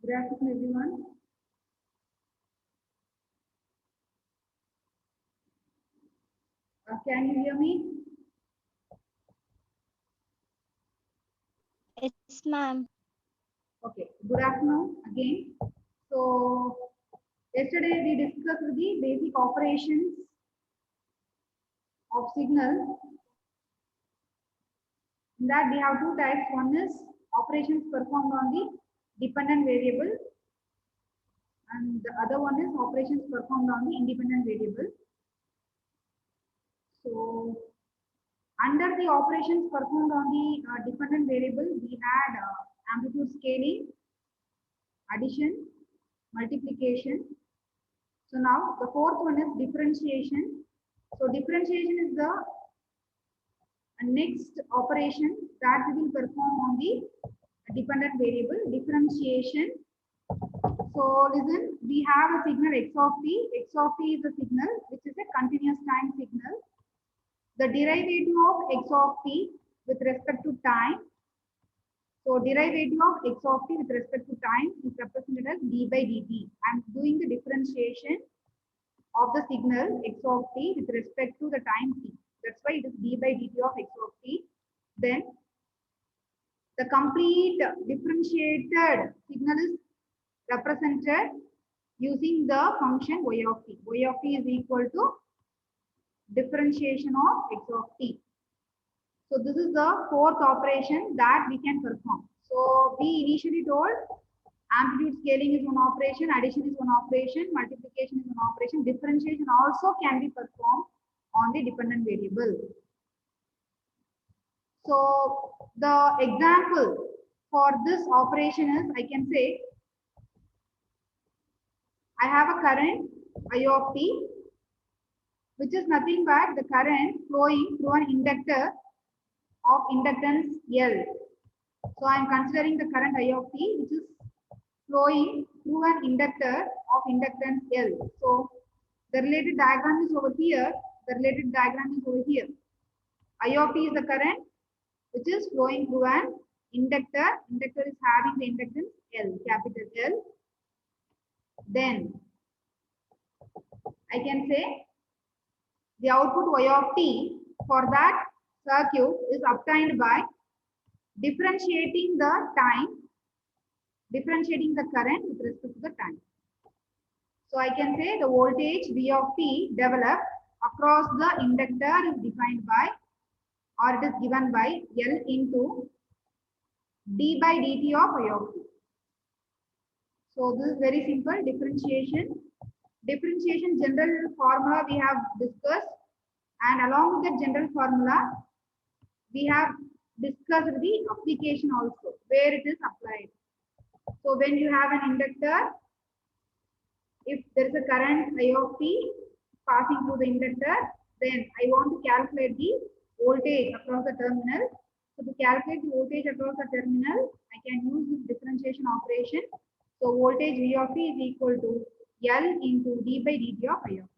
Good afternoon, everyone. Can you hear me? Yes, ma'am. Okay. Good afternoon again. So, yesterday we discussed the basic operations of signal. In that we have two types. One is operations performed on the dependent variable, and the other one is operations performed on the independent variable. So, under the operations performed on the dependent variable, we had amplitude scaling, addition, multiplication. So now the fourth one is differentiation. So differentiation is the next operation that we will perform on the dependent variable differentiation. So listen, we have a signal x of t. X of t is a signal which is a continuous time signal. The derivative of x of t with respect to time. So derivative of x of t with respect to time is represented as d by dt. I am doing the differentiation of the signal x of t with respect to the time t. That's why it is d by dt of x of t. Then the complete differentiated signal is represented using the function y of t. Y of t is equal to differentiation of x of t. So this is the fourth operation that we can perform. So we initially told amplitude scaling is one operation, addition is one operation, multiplication is one operation, differentiation also can be performed on the dependent variable. So the example for this operation is, I can say, I have a current I of t, which is nothing but the current flowing through an inductor of inductance L. So I am considering the current I of t, which is flowing through an inductor of inductance L. So the related diagram is over here. The related diagram is over here. I of t is the current which is flowing through an inductor. Inductor is having the inductance L, capital L. Then I can say the output y of t for that circuit is obtained by differentiating the current with respect to the time. So I can say the voltage V of t developed across the inductor is defined by, or it is given by L into d by dt of I of t. So this is very simple differentiation. Differentiation general formula we have discussed, and along with the general formula, we have discussed the application also, where it is applied. So when you have an inductor, if there is a current I of t passing through the inductor, then I want to calculate the voltage across the terminal. So to calculate the voltage across the terminal, I can use this differentiation operation. So voltage V of t is equal to L into d by dt of I of t.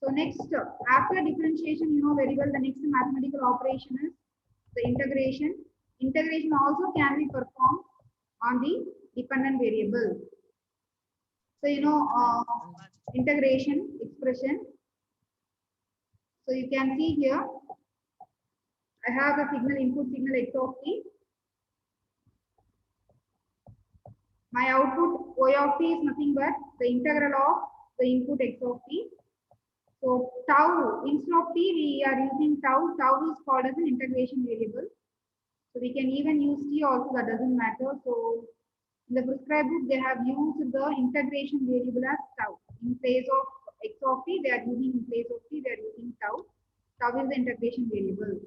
So next, after differentiation, you know very well the next mathematical operation is the integration. Integration also can be performed on the dependent variable. So you know integration expression. So you can see here, I have a signal input signal x of t. My output y of t is nothing but the integral of the input x of t. So tau, instead of t, we are using tau. Tau is called as an integration variable. So we can even use t also, that doesn't matter. So in the prescribed book, they have used the integration variable as tau. In place of x of t, they are using, in place of t, they are using tau. Tau is the integration variable.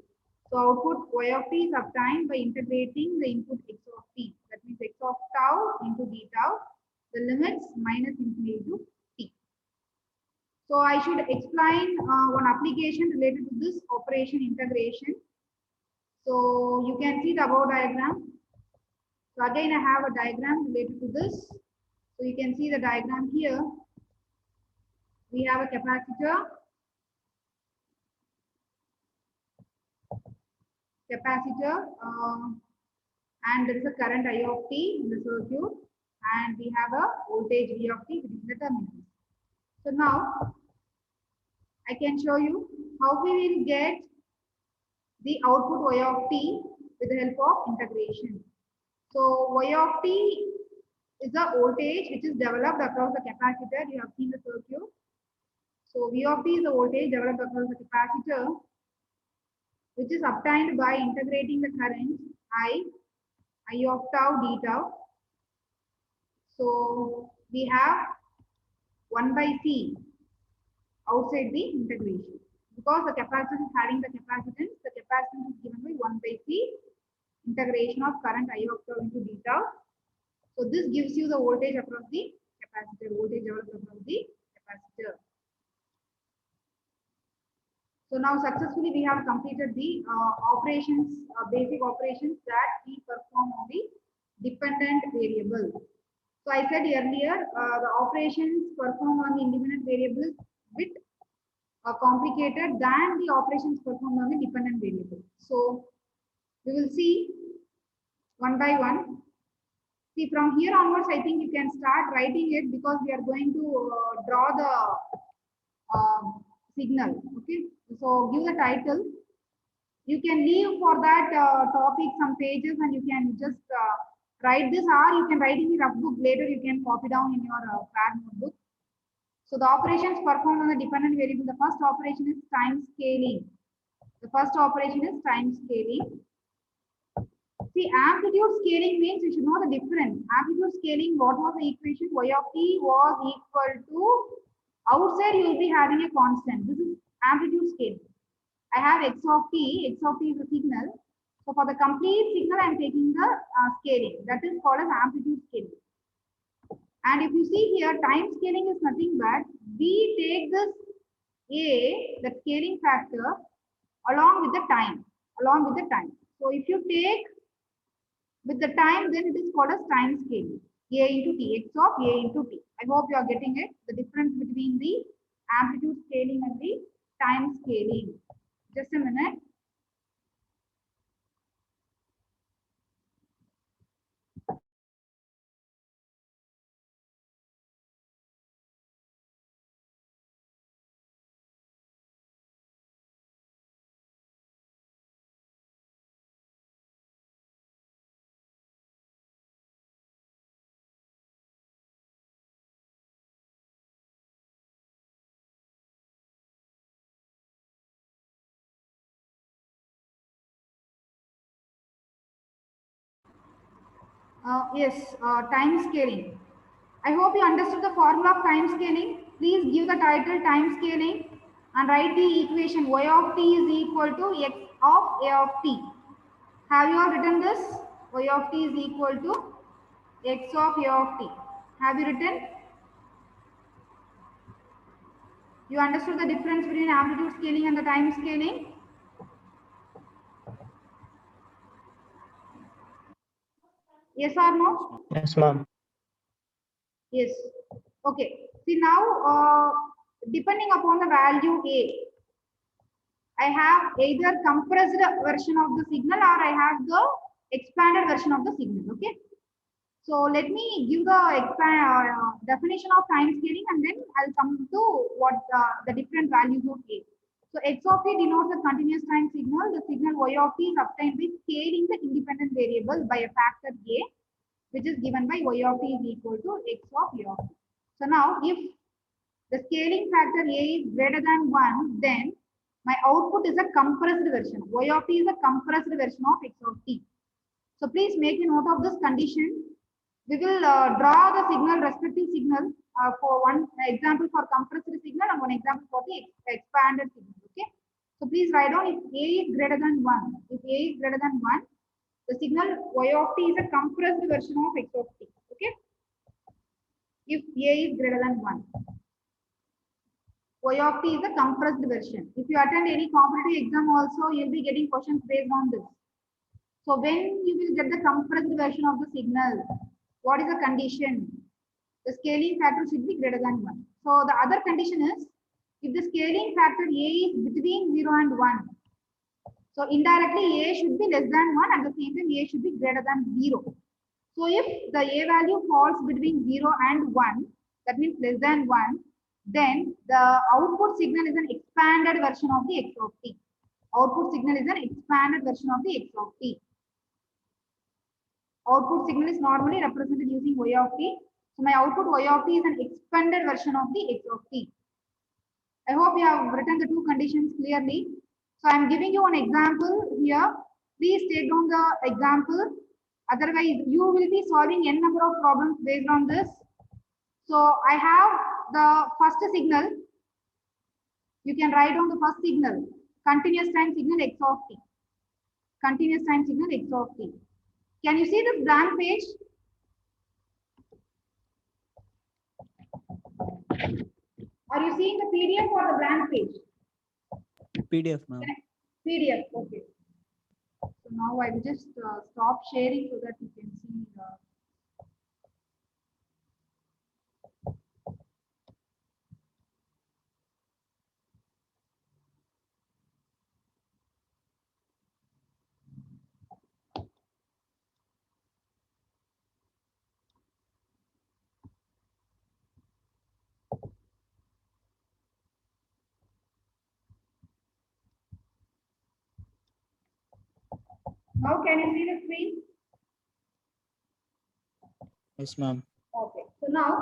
So output y of t is obtained by integrating the input x of t. That means x of tau into d tau. The limits minus infinity to t. So I should explain one application related to this operation integration. So you can see the above diagram. So again, I have a diagram related to this. So you can see the diagram here. We have a capacitor, and there is a current I of t in the circuit, and we have a voltage V of t within the terminals. So now I can show you how we will get the output Y of t with the help of integration. So Y of t is the voltage which is developed across the capacitor. You have seen the circuit. So V of t is the voltage developed across the capacitor, which is obtained by integrating the current I of tau d tau. So we have 1 by C outside the integration. Because the capacitance is having the capacitance is given by 1 by C integration of current I of tau into d tau. So this gives you the voltage across the capacitor, voltage developed across the capacitor. So now successfully we have completed the operations, basic operations that we perform on the dependent variable. So I said earlier, the operations performed on the independent variable is bit complicated than the operations performed on the dependent variable. So we will see one by one. See, from here onwards, I think you can start writing it because we are going to draw the signal. Okay, so give the title. You can leave for that topic some pages and you can just write this, or you can write in the rough book later. You can copy down in your pad notebook. So the operations performed on the dependent variable, the first operation is time scaling. The first operation is time scaling. See, amplitude scaling means you should know the difference. Amplitude scaling, what was the equation? Y of t was equal to, outside you will be having a constant. This is amplitude scaling. I have x of t is a signal. So for the complete signal, I am taking the scaling. That is called as amplitude scaling. And if you see here, time scaling is nothing but we take this A, the scaling factor, along with the time. So if you take with the time, then it is called as time scaling. A into t, x of A into t. I hope you are getting it. The difference between the amplitude scaling and the time scaling. Just a minute. Yes, time scaling. I hope you understood the formula of time scaling. Please give the title time scaling and write the equation y of t is equal to x of a of t. Have you all written this? Y of t is equal to x of a of t. Have you written? You understood the difference between amplitude scaling and the time scaling? Yes or no? Yes, ma'am. Yes. Okay. See now, depending upon the value A, I have either compressed version of the signal or I have the expanded version of the signal. Okay. So let me give the definition of time scaling and then I'll come to what the different values of A. So x of t denotes a continuous time signal. The signal y of t is obtained by scaling the independent variable by a factor A, which is given by y of t is equal to x of A of t. So now if the scaling factor A is greater than 1, then my output is a compressed version. Y of t is a compressed version of x of t. So please make a note of this condition. We will draw the signal, respective signal for one example for compressed signal and one example for the expanded signal. Okay. So please write down if A is greater than 1. If A is greater than 1, the signal y of t is a compressed version of x of t. Okay. If A is greater than 1. Y of t is a compressed version. If you attend any competitive exam also, you'll be getting questions based on this. So when you will get the compressed version of the signal, what is the condition? The scaling factor should be greater than 1. So the other condition is, if the scaling factor A is between 0 and 1. So indirectly A should be less than 1, at the same time A should be greater than 0. So if the A value falls between 0 and 1, that means less than 1, then the output signal is an expanded version of the x of t. Output signal is an expanded version of the x of t. Output signal is normally represented using y of t. So my output y of t is an expanded version of the x of t. I hope you have written the two conditions clearly. So I am giving you an example here. Please take down the example. Otherwise, you will be solving n number of problems based on this. So I have the first signal. You can write down the first signal. Continuous time signal x of t. Continuous time signal x of t. Can you see this blank page? Are you seeing the PDF or the blank page? PDF, ma'am. PDF, okay. So now I will just stop sharing so that you can see. Now can you see the screen? Yes, ma'am. Okay. So now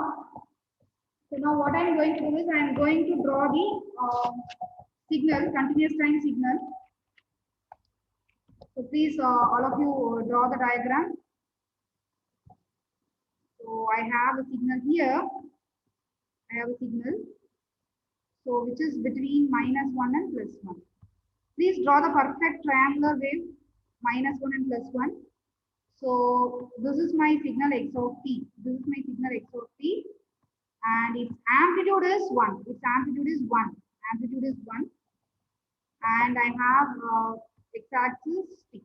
what I am going to do is I am going to draw the signal, continuous time signal. So please, all of you draw the diagram. So I have a signal here. I have a signal. So which is between -1 and +1. Please draw the perfect triangular wave, -1 and +1. So this is my signal x of t. This is my signal x of t. And its amplitude is 1. Its amplitude is 1. Amplitude is 1. And I have x-axis t.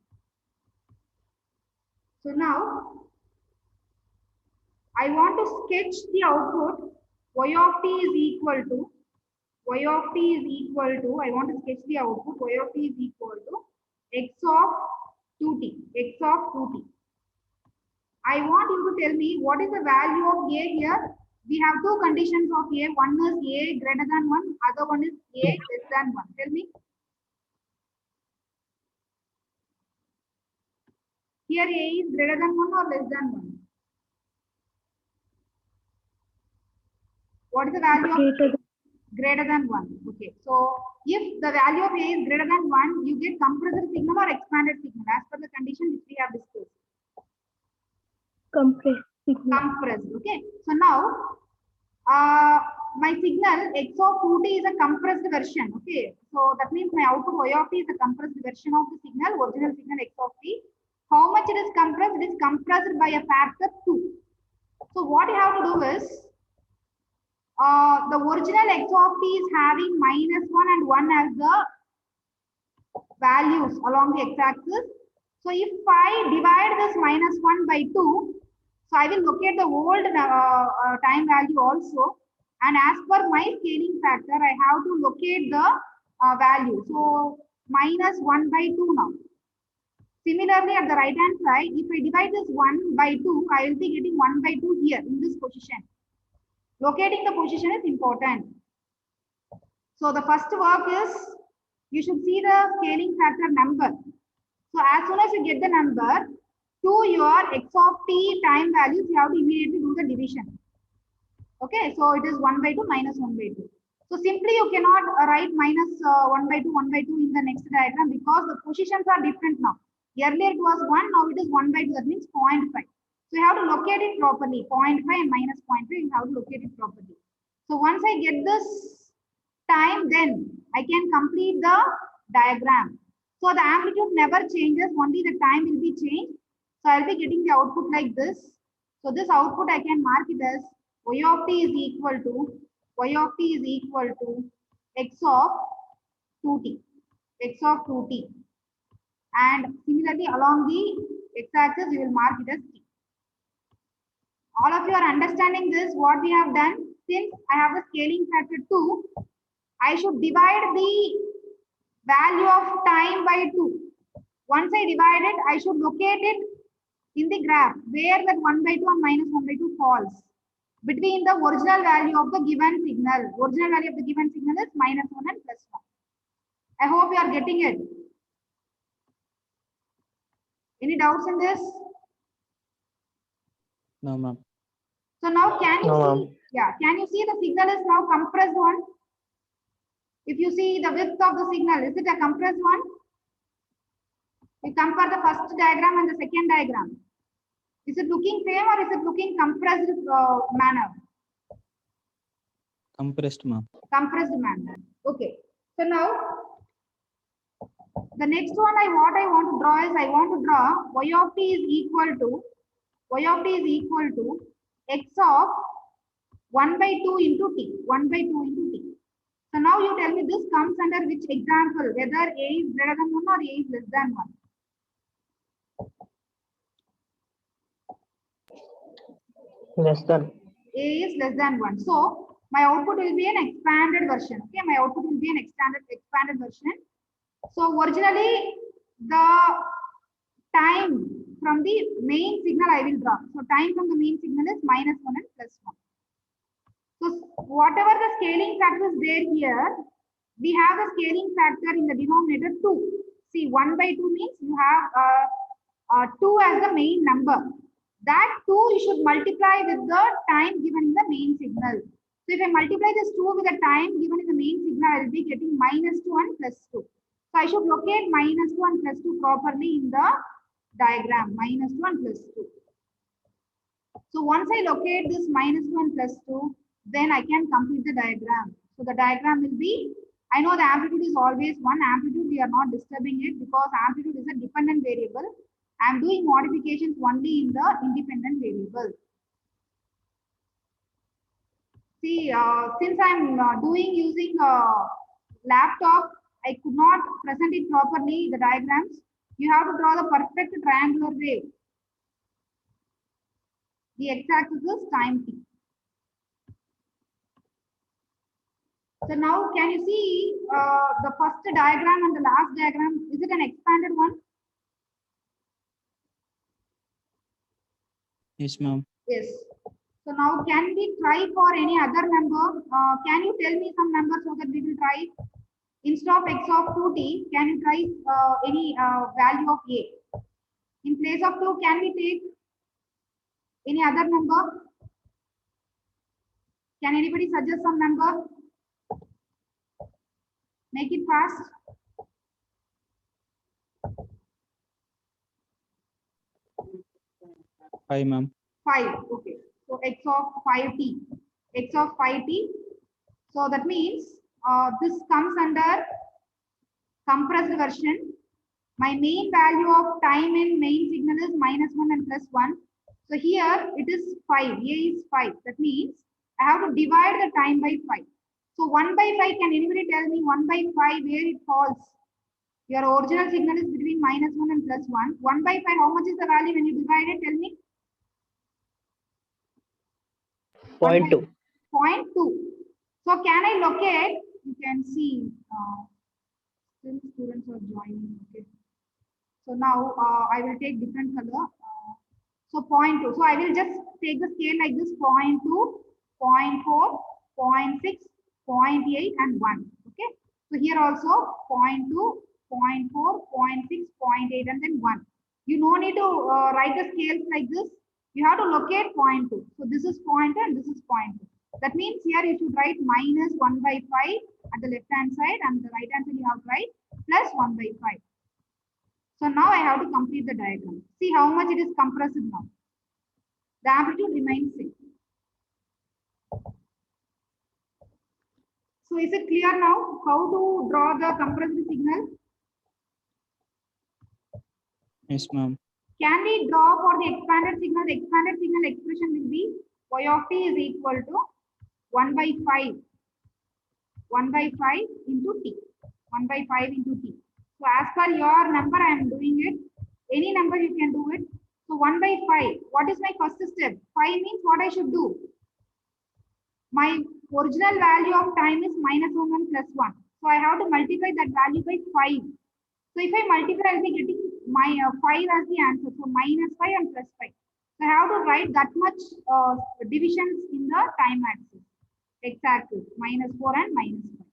So now I want to sketch the output. Y of t is equal to, I want to sketch the output. Y of t is equal to x of 2t. X of 2t. I want you to tell me what is the value of a here. We have two conditions of a. One is a greater than 1. Other one is a less than 1. Tell me. Here a is greater than 1 or less than 1. What is the value of greater than 1? Okay. So if the value of a is greater than 1, you get compressed signal or expanded signal as per the condition which we have discussed. Compressed. Okay. So now my signal x of 2t is a compressed version. Okay. So that means my output y of t is a compressed version of the signal, original signal x of t. How much it is compressed? It is compressed by a factor 2. So what you have to do is the original x of t is having -1 and 1 as the values along the x-axis. So if I divide this -1 by 2, so I will locate the old time value also. And as per my scaling factor, I have to locate the value. So -1 by 2 now. Similarly, at the right hand side, if I divide this 1 by 2, I will be getting 1 by 2 here in this position. Locating the position is important. So the first work is you should see the scaling factor number. So as soon as you get the number to your x of t time values, you have to immediately do the division. Okay, so it is 1 by 2 minus 1 by 2. So simply you cannot write -1 by 2, 1 by 2 in the next diagram because the positions are different now. Earlier it was 1, now it is 1 by 2, that means 0.5. So you have to locate it properly. 0.5 and -0.5, you have to locate it properly. So once I get this time, then I can complete the diagram. So the amplitude never changes, only the time will be changed. So I'll be getting the output like this. So this output I can mark it as y of t is equal to x of 2t. X of 2t. And similarly along the x-axis you will mark it as t. All of you are understanding this, what we have done. Since I have the scaling factor 2, I should divide the value of time by 2. Once I divide it, I should locate it in the graph where that 1 by 2 and minus 1 by 2 falls between the original value of the given signal. Original value of the given signal is minus 1 and plus 1. I hope you are getting it. Any doubts in this? No, ma'am. So now can you see? Yeah, can you see the signal is now compressed one? If you see the width of the signal, is it a compressed one? We compare the first diagram and the second diagram. Is it looking same or is it looking compressed manner? Compressed, ma'am. Compressed manner. Okay. So now the next one what I want to draw is I want to draw y of t is equal to x of 1 by 2 into t. 1 by 2 into t. So now you tell me this comes under which example, whether a is greater than 1 or a is less than 1. Less than. A is less than 1. So my output will be an expanded version. Okay, my output will be an expanded version. So originally the time from the main signal I will draw. So time from the main signal is minus 1 and plus 1. So whatever the scaling factor is there here, we have the scaling factor in the denominator 2. See, 1 by 2 means you have 2 as the main number. That 2 you should multiply with the time given in the main signal. So if I multiply this 2 with the time given in the main signal, I will be getting minus 2 and plus 2. So I should locate minus 2 and plus 2 properly in the diagram. Minus 2 and plus 2. So once I locate this minus 2 and plus 2, then I can complete the diagram. So the diagram will be, I know the amplitude is always 1. Amplitude, we are not disturbing it because amplitude is a dependent variable. I am doing modifications only in the independent variable. See, since I am doing using a laptop, I could not present it properly, the diagrams. You have to draw the perfect triangular wave. The x-axis is time t. So now can you see the first diagram and the last diagram? Is it an expanded one? Yes, ma'am. Yes. So now can we try for any other number? Can you tell me some number so that we will try? Instead of x of 2t, can you try any value of a? In place of 2, can we take any other number? Can anybody suggest some number? Make it fast. 5, ma'am. 5. Okay. So x of 5t. X of 5t. So that means this comes under compressed version. My main value of time in main signal is minus 1 and plus 1. So here it is 5. A is 5. That means I have to divide the time by 5. So 1 by 5, can anybody tell me 1 by 5 where it falls? Your original signal is between minus 1 and plus 1. 1 by 5, how much is the value when you divide it? Tell me. 0.2. 0.2. So can I locate? You can see still students are joining. Okay. So now I will take different color. So 0.2. So I will just take the scale like this: 0.2, 0.4, 0.6, 0.8, and 1. Okay. So here also 0.2, 0.4, 0.6, 0.8, and then 1. You no need to write the scales like this. You have to locate 0.2. So this is 0.2 and this is 0.2. That means here you should write minus 1 by 5 at the left hand side, and the right hand side you have to write plus 1 by 5. So now I have to complete the diagram. See how much it is compressed now. The amplitude remains same. So is it clear now how to draw the compressed signal? Yes, ma'am. Can we draw for the expanded signal? The expanded signal expression will be y of t is equal to 1 by 5. 1 by 5 into t. 1 by 5 into t. So as per your number, I am doing it. Any number you can do it. So 1 by 5. What is my first step? 5 means what I should do. My original value of time is minus 1 and plus 1. So I have to multiply that value by 5. So if I multiply, I'll be getting my 5 as the answer. So minus 5 and plus 5. So I have to write that much divisions in the time axis. X-axis, minus 4 and minus 5.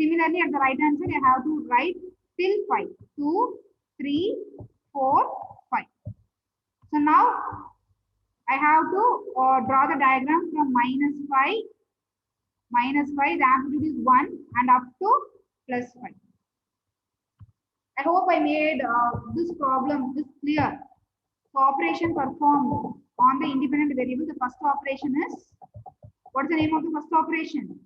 Similarly, at the right answer, I have to write till 5. 2, 3, 4, 5. So now I have to draw the diagram from minus 5, the amplitude is 1 and up to plus 5. I hope I made this problem this clear. So operation performed on the independent variable. The first operation is, what's the name of the first operation?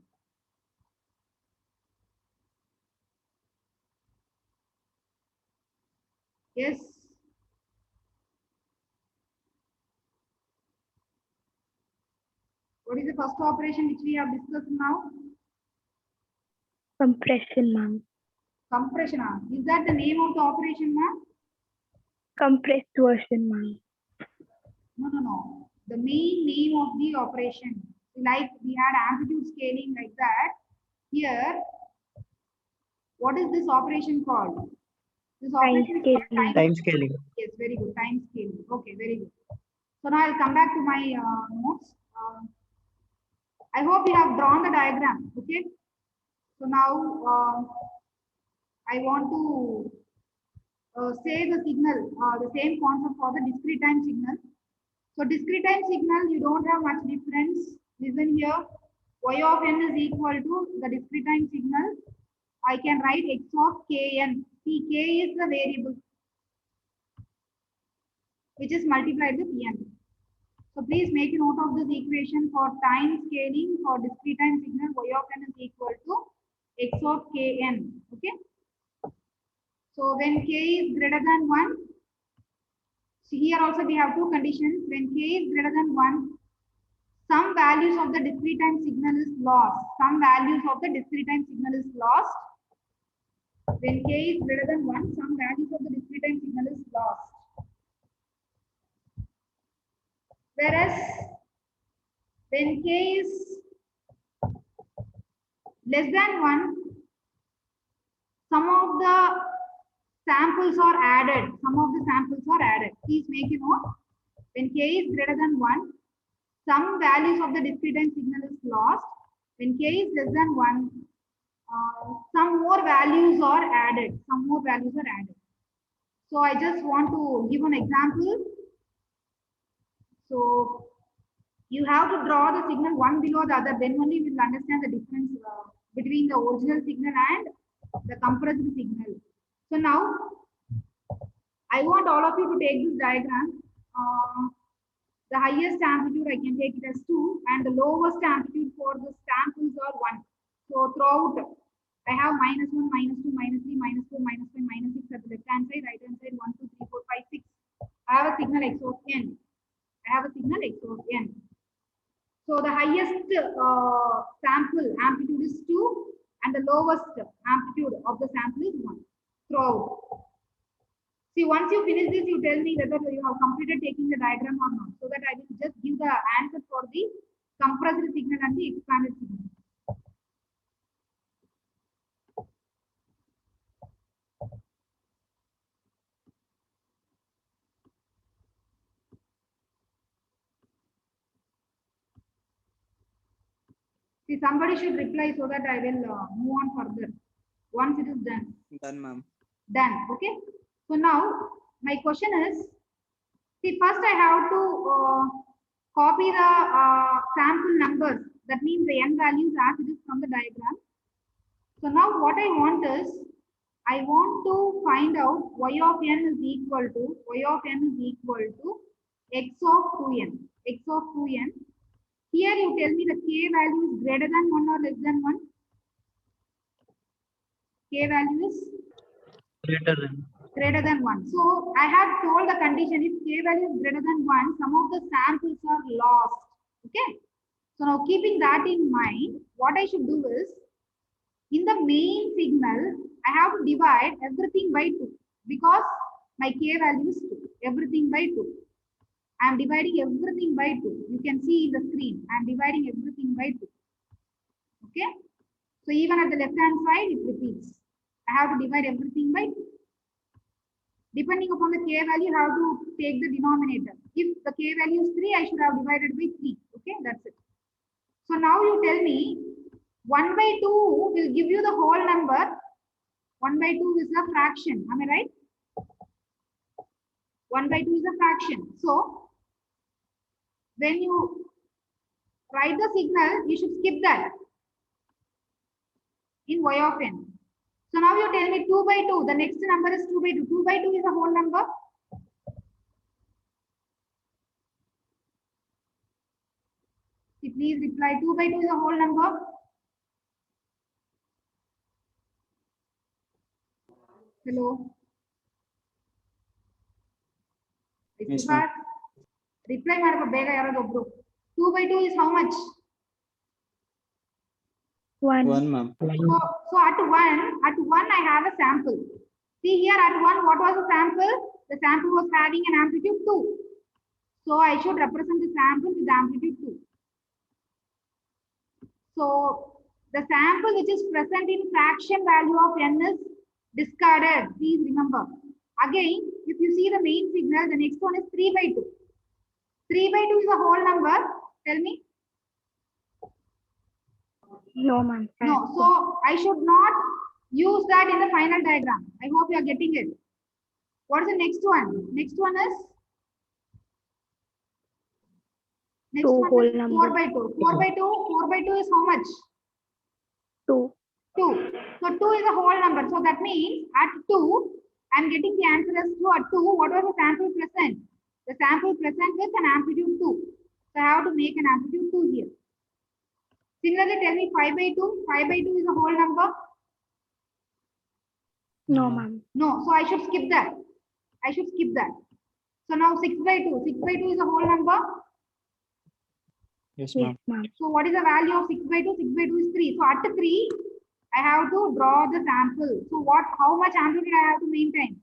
Yes. What is the first operation which we have discussed now? Compression, ma'am. Compression. Is that the name of the operation, ma'am? Compressed version, ma'am. No. The main name of the operation. Like we had amplitude scaling like that. Here, what is this operation called? This operation is called Time scaling. Yes, very good. Time scaling. Okay, very good. So now I'll come back to my notes. I hope you have drawn the diagram. Okay. So now I want to say the signal, the same concept for the discrete time signal. So discrete time signal, you don't have much difference. Listen here. Y of n is equal to the discrete time signal. I can write x of kn. See, k is the variable which is multiplied with n. So please make a note of this equation for time scaling for discrete time signal. Y of n is equal to x of kn. Okay. So when k is greater than 1, so here also we have two conditions. When k is greater than 1, some values of the discrete time signal is lost. Some values of the discrete time signal is lost. When k is greater than 1, some values of the discrete time signal is lost. Whereas when k is less than 1, some of the samples are added. Please make a note. When k is greater than 1, some values of the discrete time signal is lost. When k is less than 1, some more values are added. So I just want to give an example. So you have to draw the signal one below the other, then only we will understand the difference between the original signal and the compressed signal. So now I want all of you to take this diagram. The highest amplitude I can take it as 2 and the lowest amplitude for the samples are 1. So throughout I have -1, -2, -3, -4, -5, -6 at the left hand side, right hand side 1, 2, 3, 4, 5, 6. I have a signal x of n. So the highest sample amplitude is 2 and the lowest amplitude of the sample is 1 throughout. See, once you finish this, you tell me whether you have completed taking the diagram or not, so that I will just give the answer for the compressed signal and the expanded signal. See, somebody should reply so that I will move on further. Once it is done. Done, ma'am. Done. Okay. So now my question is, see, first I have to copy the sample numbers. That means the n values as it is from the diagram. So now what I want is, I want to find out y of n is equal to x of 2n. Here you tell me the k value is greater than 1 or less than 1. K value is greater than 1. So I have told the condition, if k value is greater than 1, some of the samples are lost. Okay. So now keeping that in mind, what I should do is, in the main signal, I have to divide everything by 2 because my k value is 2. Everything by 2. I am dividing everything by 2. You can see in the screen. I am dividing everything by 2. Okay. So even at the left hand side, it repeats. I have to divide everything by 2. Depending upon the k value, you have to take the denominator. If the k value is 3, I should have divided by 3. Okay, that's it. So now you tell me 1 by 2 will give you the whole number. 1 by 2 is a fraction. Am I right? 1 by 2 is a fraction. So when you write the signal, you should skip that in y of n. So now you tell me 2 by 2. The next number is 2 by 2. 2 by 2 is a whole number. See, please reply. 2 by 2 is a whole number. Hello. Yes, ma'am. Reply ಮಾಡಬೇಕು ಬೇಗ ಯಾರಾದರೂ ಒಬ್ರು. 2 by 2 is how much? 1. 1, ma'am. So at 1 I have a sample. See here at 1, what was the sample? The sample was having an amplitude 2. So I should represent the sample with amplitude 2. So the sample which is present in fraction value of n is discarded. Please remember. Again, if you see the main signal, the next one is 3 by 2. 3 by 2 is a whole number. Tell me. No, ma'am. No, so I should not use that in the final diagram. I hope you are getting it. What is the next one? Next one is? Next 2 one whole is number. 4 by 2. 4 by 2. 4 by 2 is how much? 2. 2. So 2 is a whole number. So that means at 2, I am getting the answer as 2 at 2. What was the sample present? The sample present with an amplitude 2. So I have to make an amplitude 2 here. Similarly, tell me 5 by 2. 5 by 2 is a whole number. No, ma'am. No, so I should skip that. I should skip that. So now 6 by 2. 6 by 2 is a whole number. Yes, Yes, ma'am. ma'am. So what is the value of 6 by 2? 6 by 2 is 3. So at 3, I have to draw the sample. So how much amplitude I have to maintain?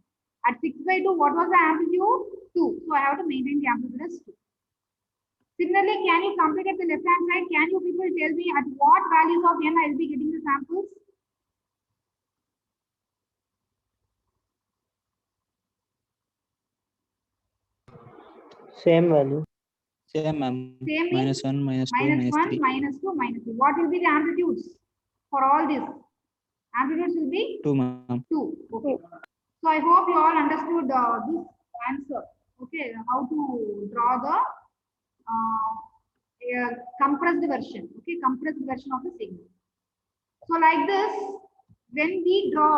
At 6 by 2, what was the amplitude? 2. So I have to maintain the amplitude as 2. Similarly, can you complete at the left hand side? Can you people tell me at what values of n I will be getting the samples? Same value. Same, ma'am. Same means -1, -2, minus 1, -3. minus 2, minus 3. What will be the amplitudes for all this? Amplitudes will be 2, ma'am. 2. Okay. So I hope you all understood this answer. Okay, how to draw the compressed version. Okay, compressed version of the signal. So like this, when we draw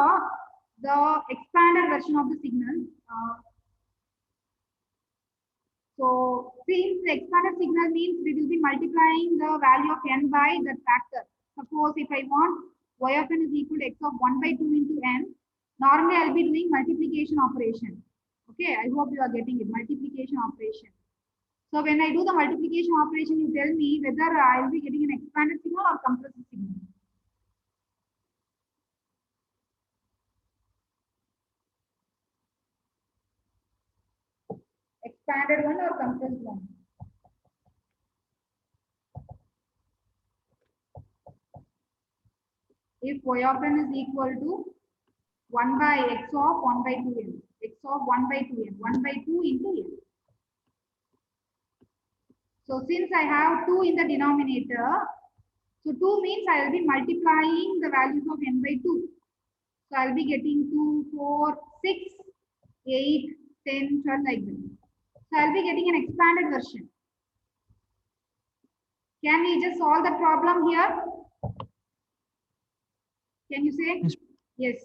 the expanded version of the signal, so since the expanded signal means we will be multiplying the value of n by that factor. Suppose if I want y of n is equal to x of 1 by 2 into n, normally I'll be doing multiplication operation. Okay, I hope you are getting it, multiplication operation. So when I do the multiplication operation, you tell me whether I'll be getting an expanded signal or compressed signal. Expanded one or compressed one? If y of n is equal to 1 by x of 1 by 2n, x of 1 by 2n, 1 by 2 into n. So since I have 2 in the denominator, so 2 means I will be multiplying the values of n by 2. So I will be getting 2, 4, 6, 8, 10, 12 like that. So I will be getting an expanded version. Can we just solve the problem here? Can you say? Yes. Yes.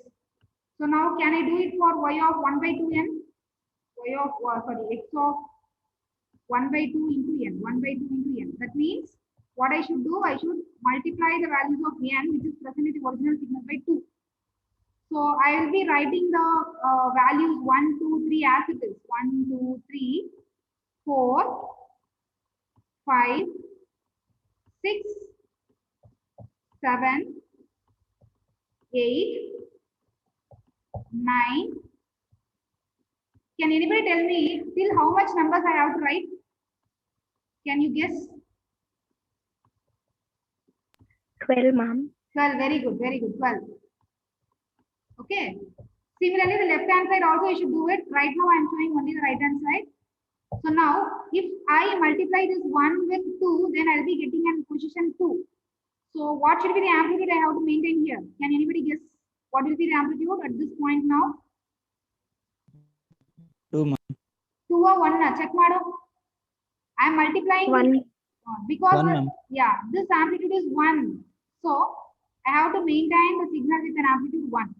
So now can I do it for y of 1 by 2n? Y of, x of 1 by 2 into n, 1 by 2 into n. That means what I should do, I should multiply the values of n, which is present in the original signal, by 2. So I will be writing the values 1, 2, 3 as it is. 1, 2, 3, 4, 5, 6, 7, 8, 9. Can anybody tell me till how much numbers I have to write? Can you guess? 12, ma'am. 12, very good, very good, 12. Okay. Similarly, the left hand side also you should do it. Right now I am showing only the right hand side. So now, if I multiply this 1 with 2, then I'll be getting an position 2. So what should be the amplitude I have to maintain here? Can anybody guess what will be the amplitude at this point now? 2, ma'am. 2 or 1 na? Check mado. I am multiplying 1. because 1, ma'am. yeah, this amplitude is 1. So I have to maintain the signal with an amplitude 1.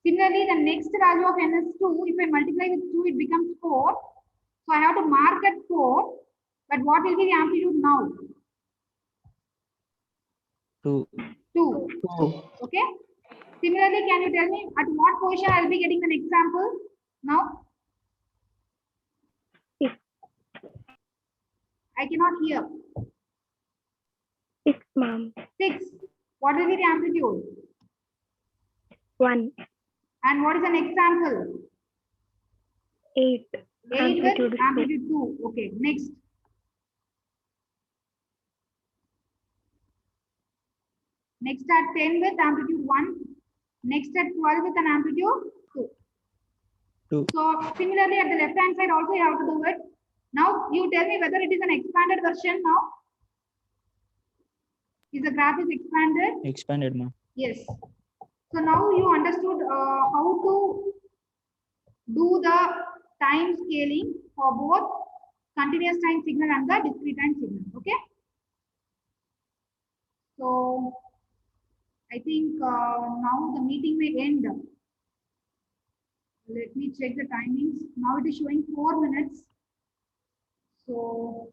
Similarly, the next value of n is 2. If I multiply with 2, it becomes 4. So I have to mark at 4. But what will be the amplitude now? 2. 2. 2. Okay. Similarly, can you tell me at what position I will be getting the next sample now? 6. I cannot hear. 6, ma'am. 6. What will be the amplitude? 1. And what is the next sample? 8. 8 Amplitude with is amplitude 2. Okay. Next. Next at 10 with amplitude 1. Next at 12 with an amplitude 2. 2. So similarly at the left hand side also you have to do it. Now you tell me whether it is an expanded version now. Is the graph is expanded? Expanded, ma'am. Yes. So now you understood how to do the time scaling for both continuous time signal and the discrete time signal. Okay. So I think now the meeting may end. Let me check the timings. Now it is showing 4 minutes. So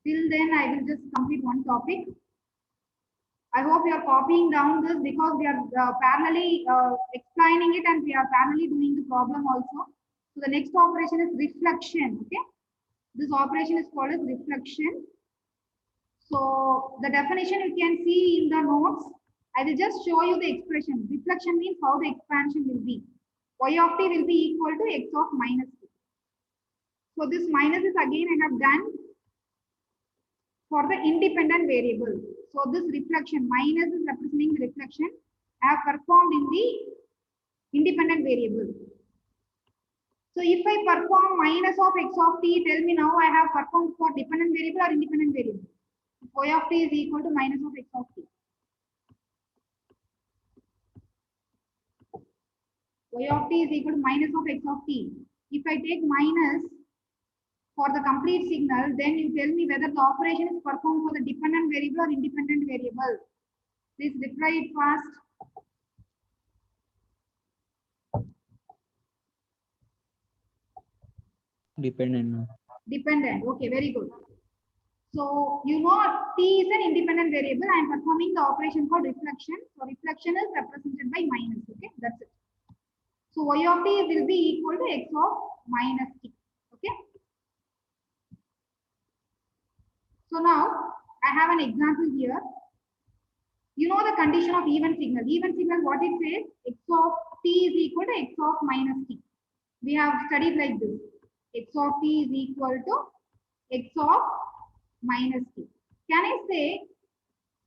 till then I will just complete one topic. I hope you are copying down this because we are parallelly explaining it and we are parallelly doing the problem also. So the next operation is reflection. Okay. This operation is called as reflection. So the definition you can see in the notes. I will just show you the expression. Reflection means how the expansion will be. Y of t will be equal to x of minus t. So this minus is again I have done for the independent variable. So this reflection minus is representing the reflection I have performed in the independent variable. So if I perform minus of x of t, tell me now I have performed for dependent variable or independent variable. Y of t is equal to minus of x of t. Y of t is equal to minus of x of t. If I take minus for the complete signal, then you tell me whether the operation is performed for the dependent variable or independent variable. Please reply it fast. Dependent, ma'am. Dependent. Okay, very good. So you know t is an independent variable. I am performing the operation called reflection. So reflection is represented by minus. Okay, that's it. So y of t will be equal to x of minus t. Okay. So now I have an example here. You know the condition of even signal. Even signal, what it says, x of t is equal to x of minus t. We have studied like this. X of t is equal to x of minus t. Can I say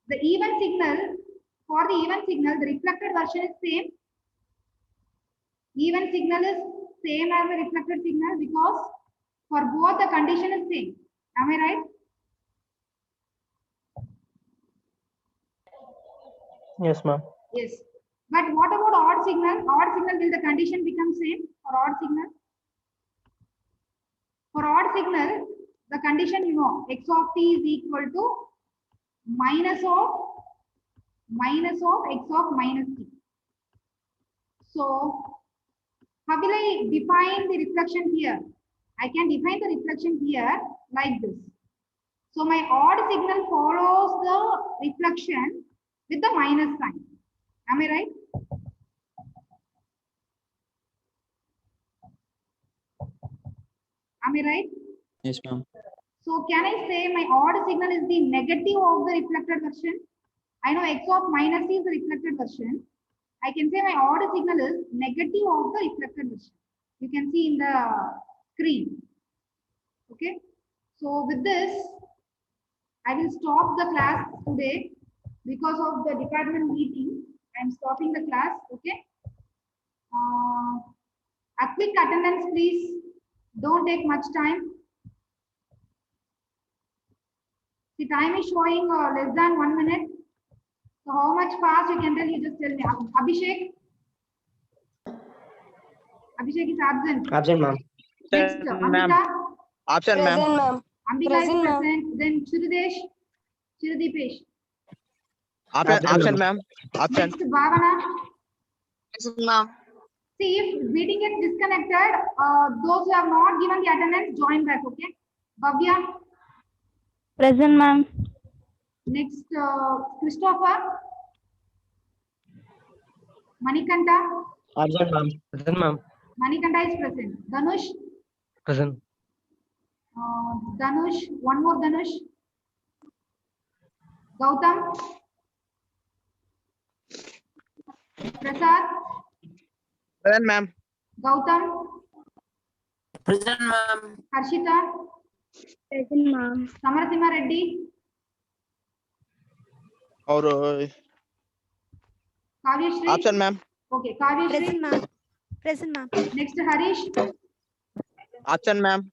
the even signal, for the even signal, the reflected version is same. Even signal is same as the reflected signal because for both the condition is same. Am I right? Yes, ma'am. Yes. But what about odd signal? Odd signal, will the condition become same for odd signal? For odd signal, the condition you know, x of t is equal to minus of x of minus t. So how will I define the reflection here? I can define the reflection here like this. So my odd signal follows the reflection with the minus sign. Am I right? Am I right? Yes, ma'am. So can I say my odd signal is the negative of the reflected version? I know x of minus t is the reflected version. I can say my odd signal is negative of the reflected version. You can see in the screen. Okay. So with this, I will stop the class today because of the department meeting, I'm stopping the class. Okay. A quick attendance, please. Don't take much time. The time is showing less than 1 minute. So how much fast you can tell? You just tell me. Abhishek. Abhishek is absent. Absent, ma'am. Next, Ma'am. Ambika. Absent, ma'am. Present, ma'am. Ambika Present, is ma'am. present. Then Chiridesh. Chirideepesh. Absent, Absent, ma'am. Absent. Next, Bhavana. Present, ma'am. See, if meeting gets disconnected, those who have not given the attendance, join back, okay? Bhavya. Present, ma'am. Next, Christopher. Manikanta. Absent, ma'am. Present, ma'am. Manikanta is present. Dhanush. Present. Dhanush. One more Dhanush. Gautam. Prasad. Present, ma'am. Gautam. Present, ma'am. Harshita. Present, ma'am. Samarasimha Reddy. और Kavyashri. absent, ma'am. Okay, Kavyashri. Present, ma'am. Present, ma'am. Next, Harish. Absent, ma'am.